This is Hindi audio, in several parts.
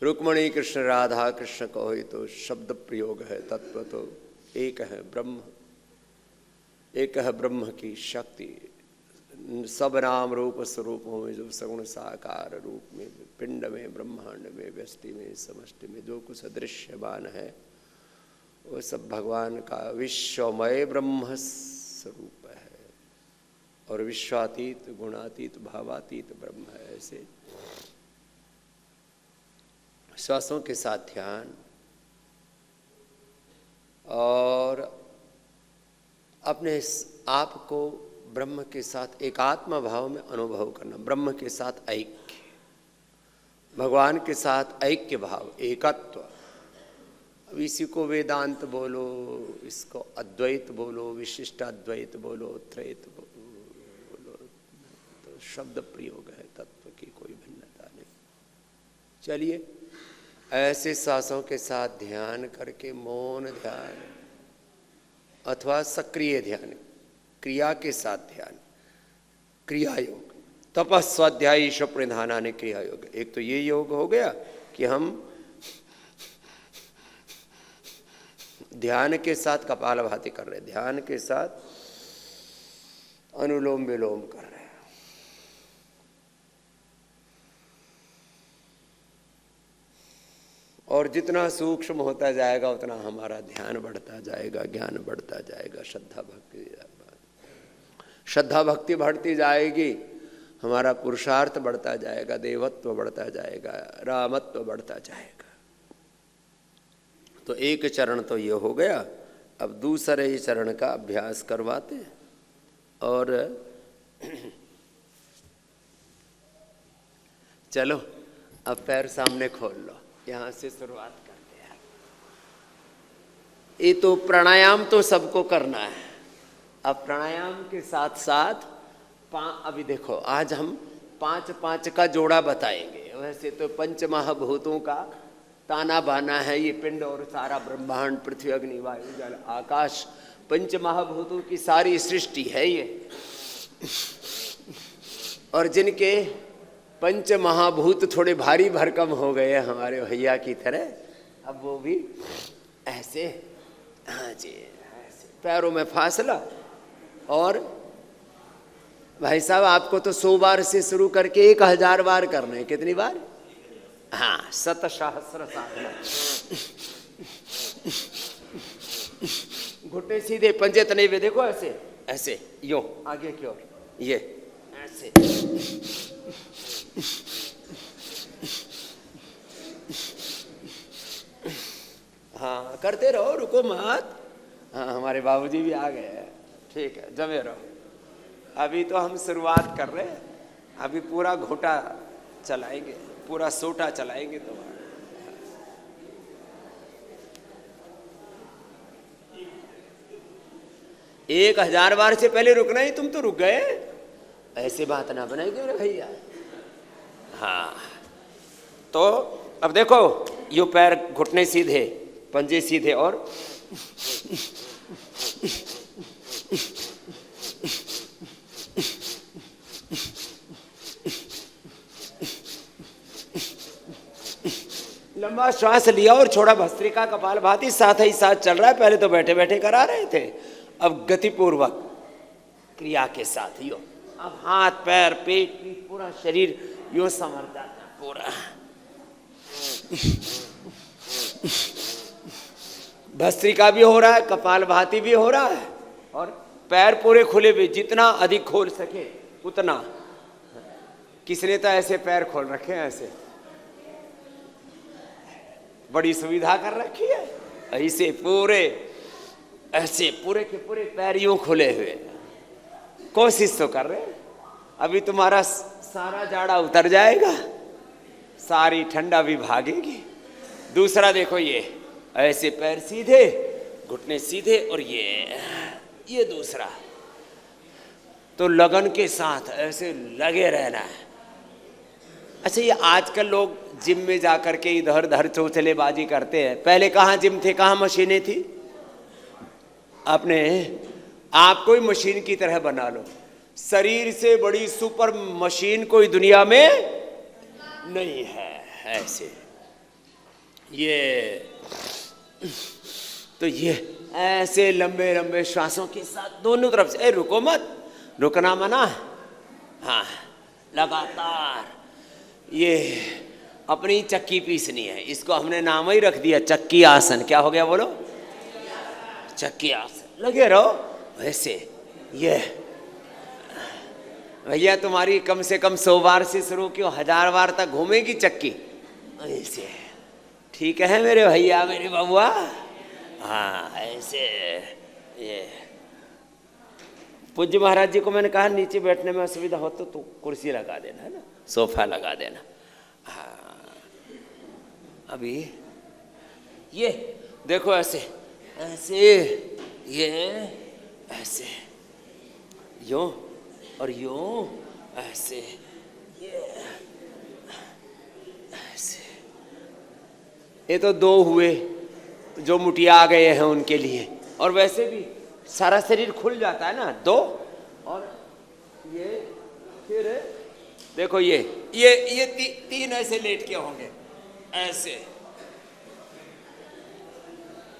रुक्मणी कृष्ण राधा कृष्ण कहो तो शब्द प्रयोग है, तत्व तो एक है ब्रह्म। एक है ब्रह्म की शक्ति, सब नाम रूप स्वरूपों में जो सगुण साकार रूप में, पिंड में, ब्रह्मांड में, व्यष्टि में, समष्टि में जो कुछ दृश्यमान है वो सब भगवान का विश्वमय ब्रह्म स्वरूप है। और विश्वातीत, गुणातीत, भावातीत ब्रह्म है। ऐसे श्वासों के साथ ध्यान और अपने आप को ब्रह्म के साथ एकात्म भाव में अनुभव करना, ब्रह्म के साथ ऐक्य, भगवान के साथ ऐक्य भाव, एकत्व। अब इसी को वेदांत बोलो, इसको अद्वैत बोलो, विशिष्ट अद्वैत बोलो, त्रैत बोलो, तो शब्द प्रयोग है, तत्व की कोई भिन्नता नहीं। चलिए ऐसे सांसों के साथ ध्यान करके, मौन ध्यान अथवा सक्रिय ध्यान, क्रिया के साथ ध्यान, क्रिया योग, तपस्वाध्यायी ईश्वर प्रधाना ने क्रिया योग। एक तो ये योग हो गया कि हम ध्यान के साथ कपालभाति कर रहे हैं, ध्यान के साथ अनुलोम विलोम कर रहे हैं। और जितना सूक्ष्म होता जाएगा उतना हमारा ध्यान बढ़ता जाएगा, ज्ञान बढ़ता जाएगा, श्रद्धा भक्ति बढ़ती जाएगी, हमारा पुरुषार्थ बढ़ता जाएगा, देवत्व बढ़ता जाएगा, रामत्व बढ़ता जाएगा। तो एक चरण तो ये हो गया। अब दूसरे चरण का अभ्यास करवाते हैं। और चलो अब पैर सामने खोल लो, यहाँ से शुरुआत करते हैं। ये तो प्राणायाम तो सबको करना है। अब प्राणायाम के साथ साथ अभी देखो, आज हम 5-5 का जोड़ा बताएंगे। वैसे तो पंच महाभूतों का ताना बाना है, ये पिंड और सारा ब्रह्मांड, पृथ्वी, अग्नि, वायु, जल, आकाश, पंच महाभूतों की सारी सृष्टि है ये। और जिनके पंच महाभूत थोड़े भारी भरकम हो गए हमारे भैया की तरह, अब वो भी ऐसे, हाँ जी, ऐसे पैरों में फासला। और भाई साहब आपको तो 100 बार से शुरू करके 1000 बार करना है। कितनी बार? हाँ, 7,000 साधना। घुटने सीधे, पंजे तने हुए, देखो ऐसे ऐसे, यो आगे की ओर, ये ऐसे। हाँ करते रहो, रुको मत। हाँ हमारे बाबूजी भी आ गए हैं, ठीक है, जमे रहो। अभी तो हम शुरुआत कर रहे हैं, अभी पूरा घोटा चलाएंगे, पूरा सोटा चलाएंगे। तो 1000 बार से पहले रुकना ही, तुम तो रुक गए। ऐसे बात ना बनाएंगे मेरे भैया। हाँ तो अब देखो, यो पैर, घुटने सीधे, पंजे सीधे, और लंबा श्वास लिया और छोड़ा, भस्त्रिका, कपालभाति साथ ही साथ चल रहा है। पहले तो बैठे बैठे करा रहे थे, अब गतिपूर्वक क्रिया के साथ यो। अब हाथ, पैर, पेट, पीठ, पूरा शरीर यो संवर जाता है पूरा। भस्त्रिका भी हो रहा है, कपालभाति भी हो रहा है, और पैर पूरे खुले हुए, जितना अधिक खोल सके उतना। किसने तो ऐसे पैर खोल रखे हैं, ऐसे बड़ी सुविधा कर रखी है। ऐसे पूरे, ऐसे पूरे के पूरे पैर यूं खुले हुए। कोशिश तो कर रहे, अभी तुम्हारा सारा जाड़ा उतर जाएगा, सारी ठंडा भी भागेगी। दूसरा देखो, ये ऐसे पैर सीधे, घुटने सीधे, और ये दूसरा। तो लगन के साथ ऐसे लगे रहना है। अच्छा, ये आजकल लोग जिम में जाकर के इधर उधर चौचलेबाजी करते हैं। पहले कहाँ जिम थे, कहाँ मशीनें थी? आपने आपको ही मशीन की तरह बना लो। शरीर से बड़ी सुपर मशीन कोई दुनिया में नहीं है। ऐसे ये तो ये ऐसे लंबे लंबे श्वासों के साथ दोनों तरफ से, रुको मत, रुकना मना, हाँ लगातार ये अपनी चक्की पीसनी है। इसको हमने नाम ही रख दिया चक्की आसन। क्या हो गया बोलो? चक्की आसन। लगे रहो वैसे। ये भैया तुम्हारी कम से कम 100 बार से शुरू क्यों 1000 बार तक घूमेगी चक्की ऐसे। ठीक है मेरे भैया मेरे बबुआ, हाँ ऐसे। ये पूज्य महाराज जी को मैंने कहा नीचे बैठने में असुविधा हो तो तू कुर्सी लगा देना, है ना, सोफा लगा देना। हाँ अभी ये देखो ऐसे ऐसे, ये ऐसे, यूं और यूं ऐसे, ये ऐसे। ये तो 2 हुए जो मुटिया आ गए हैं उनके लिए, और वैसे भी सारा शरीर खुल जाता है ना 2। और ये फिर देखो ये 3 ऐसे लेट के होंगे ऐसे।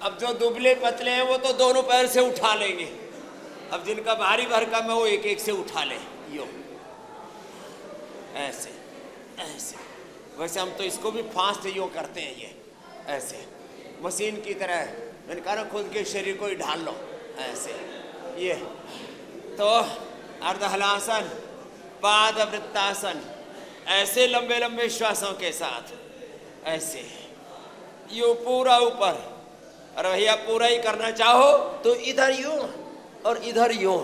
अब जो दुबले पतले हैं वो तो दोनों पैर से उठा लेंगे, अब जिनका भारी भरकम है वो एक एक से उठा ले, यो ऐसे ऐसे। वैसे हम तो इसको भी फास्ट यो करते हैं, ये ऐसे मशीन की तरह। मैंने कहा ना खुद के शरीर को ही ढाल लो ऐसे। ये तो अर्धहलासन, पाद वृत्तासन, ऐसे लंबे लंबे श्वासों के साथ ऐसे यू पूरा ऊपर। और भैया पूरा ही करना चाहो तो इधर यूं और इधर यूं।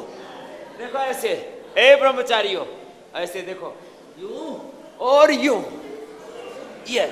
देखो ऐसे, ए ब्रह्मचारियों ऐसे देखो, यूं और यूं, ये